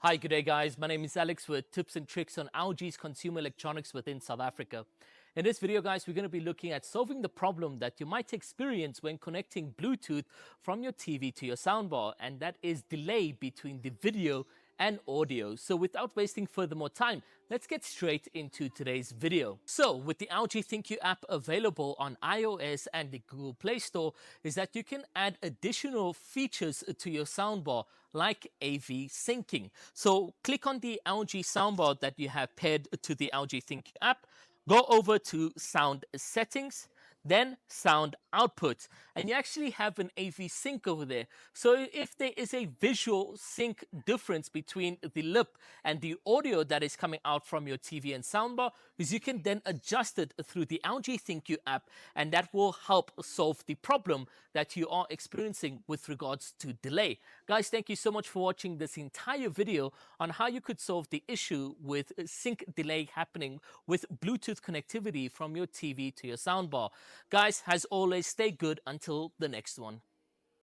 Hi, good day, guys. My name is Alex with tips and tricks on LG's consumer electronics within South Africa. In this video, guys, we're going to be looking at solving the problem that you might experience when connecting Bluetooth from your TV to your soundbar, and that is delay between the video and audio. So without wasting further more time, let's get straight into today's video. So with the LG ThinQ app available on iOS and the Google Play Store, is that you can add additional features to your soundbar like AV syncing. So click on the LG soundbar that you have paired to the LG ThinQ app, go over to sound settings, then sound output, and you actually have an AV sync over there. So if there is a visual sync difference between the lip and the audio that is coming out from your TV and soundbar, is you can then adjust it through the LG ThinQ app, and that will help solve the problem that you are experiencing with regards to delay. Guys, thank you so much for watching this entire video on how you could solve the issue with sync delay happening with Bluetooth connectivity from your TV to your soundbar. Guys, as always, stay good until the next one.